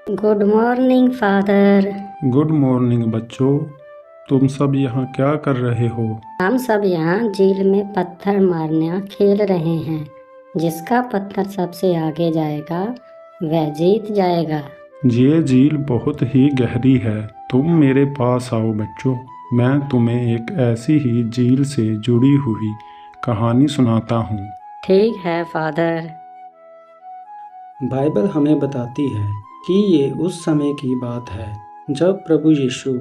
Good morning father. Good morning बच्चों। तुम सब यहाँ क्या कर रहे हो? हम सब यहाँ झील में पत्थर मारना खेल रहे हैं। जिसका पत्थर सबसे आगे जाएगा वह जीत जाएगा। ये झील बहुत ही गहरी है। तुम मेरे पास आओ बच्चों। मैं तुम्हें एक ऐसी ही झील से जुड़ी हुई कहानी सुनाता हूँ। ठीक है फादर। बाइबल हमें बताती है कि ये उस समय की बात है जब प्रभु यीशु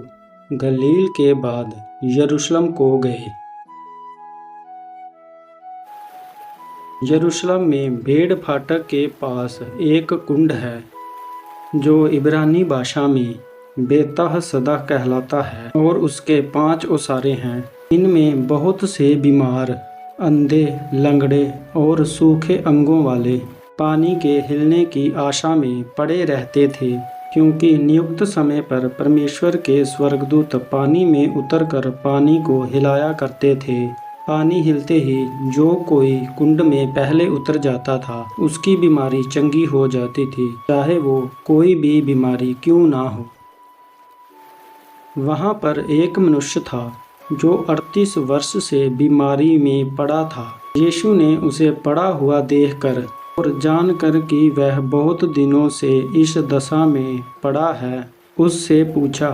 गलील के बाद यरूशलेम को गए। यरूशलेम में भेड़ फाटक के पास एक कुंड है जो इब्रानी भाषा में बेताह सदा कहलाता है और उसके 5 ओसारे हैं। इनमें बहुत से बीमार, अंधे, लंगड़े और सूखे अंगों वाले पानी के हिलने की आशा में पड़े रहते थे, क्योंकि नियुक्त समय पर परमेश्वर के स्वर्गदूत पानी में उतरकर पानी को हिलाया करते थे। पानी हिलते ही जो कोई कुंड में पहले उतर जाता था उसकी बीमारी चंगी हो जाती थी, चाहे वो कोई भी बीमारी क्यों ना हो। वहाँ पर एक मनुष्य था जो 38 वर्ष से बीमारी में पड़ा था। यीशु ने उसे पड़ा हुआ देखकर और जानकर कि वह बहुत दिनों से इस दशा में पड़ा है, उससे पूछा,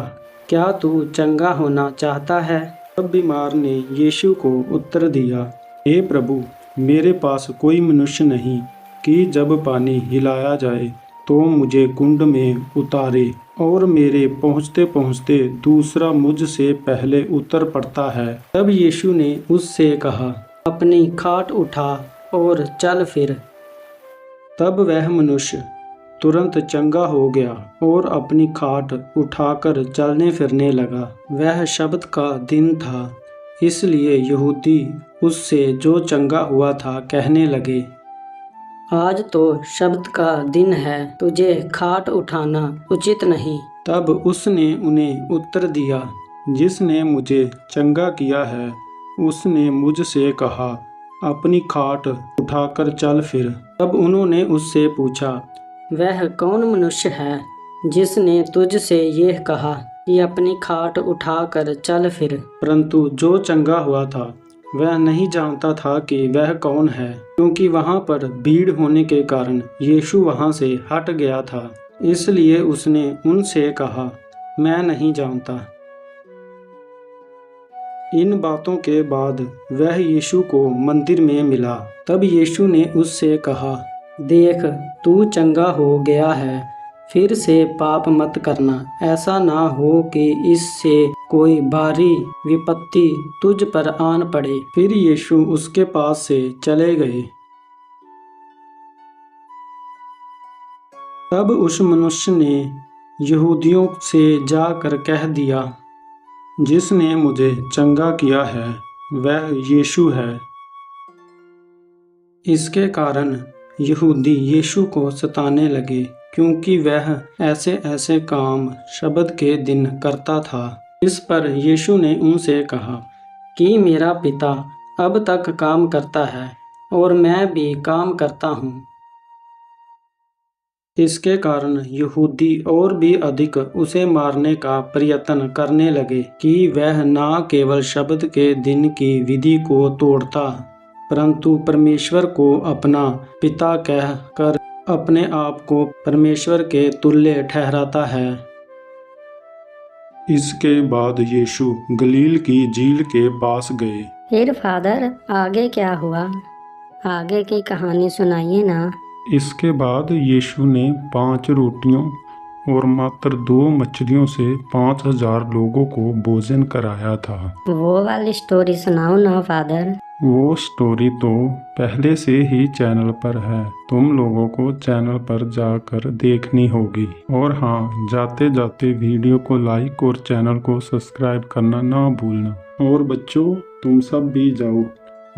क्या तू चंगा होना चाहता है? तब बीमार ने यीशु को उत्तर दिया, हे प्रभु, मेरे पास कोई मनुष्य नहीं कि जब पानी हिलाया जाए तो मुझे कुंड में उतारे, और मेरे पहुँचते पहुँचते दूसरा मुझसे पहले उतर पड़ता है। तब यीशु ने उससे कहा, अपनी खाट उठा और चल फिर। तब वह मनुष्य तुरंत चंगा हो गया और अपनी खाट उठाकर चलने फिरने लगा। वह शब्द का दिन था, इसलिए यहूदी उससे जो चंगा हुआ था कहने लगे, आज तो शब्द का दिन है, तुझे खाट उठाना उचित नहीं। तब उसने उन्हें उत्तर दिया, जिसने मुझे चंगा किया है उसने मुझसे कहा, अपनी खाट उठाकर चल फिर। तब उन्होंने उससे पूछा, वह कौन मनुष्य है जिसने तुझसे यह कहा कि अपनी खाट उठाकर चल फिर? परंतु जो चंगा हुआ था वह नहीं जानता था कि वह कौन है, क्योंकि वहाँ पर भीड़ होने के कारण यीशु वहाँ से हट गया था। इसलिए उसने उनसे कहा, मैं नहीं जानता। इन बातों के बाद वह यीशु को मंदिर में मिला। तब यीशु ने उससे कहा, देख, तू चंगा हो गया है, फिर से पाप मत करना, ऐसा ना हो कि इससे कोई भारी विपत्ति तुझ पर आन पड़े। फिर यीशु उसके पास से चले गए। तब उस मनुष्य ने यहूदियों से जाकर कह दिया, जिसने मुझे चंगा किया है वह यीशु है। इसके कारण यहूदी यीशु को सताने लगे, क्योंकि वह ऐसे ऐसे काम शब्द के दिन करता था। इस पर यीशु ने उनसे कहा कि मेरा पिता अब तक काम करता है और मैं भी काम करता हूँ। इसके कारण यहूदी और भी अधिक उसे मारने का प्रयत्न करने लगे कि वह न केवल शब्द के दिन की विधि को तोड़ता, परंतु परमेश्वर को अपना पिता कह कर अपने आप को परमेश्वर के तुल्य ठहराता है। इसके बाद यीशु गलील की झील के पास गए। फिर फादर आगे क्या हुआ? आगे की कहानी सुनाइए ना। इसके बाद यीशु ने 5 रोटियों और मात्र 2 मछलियों से 5000 लोगों को भोजन कराया था। वो वाली स्टोरी सुनाओ ना फादर। वो स्टोरी तो पहले से ही चैनल पर है, तुम लोगों को चैनल पर जाकर देखनी होगी। और हाँ, जाते जाते वीडियो को लाइक और चैनल को सब्सक्राइब करना ना भूलना। और बच्चों, तुम सब भी जाओ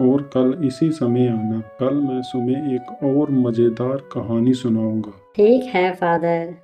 और कल इसी समय आना। कल मैं तुम्हें एक और मज़ेदार कहानी सुनाऊंगा। ठीक है फादर।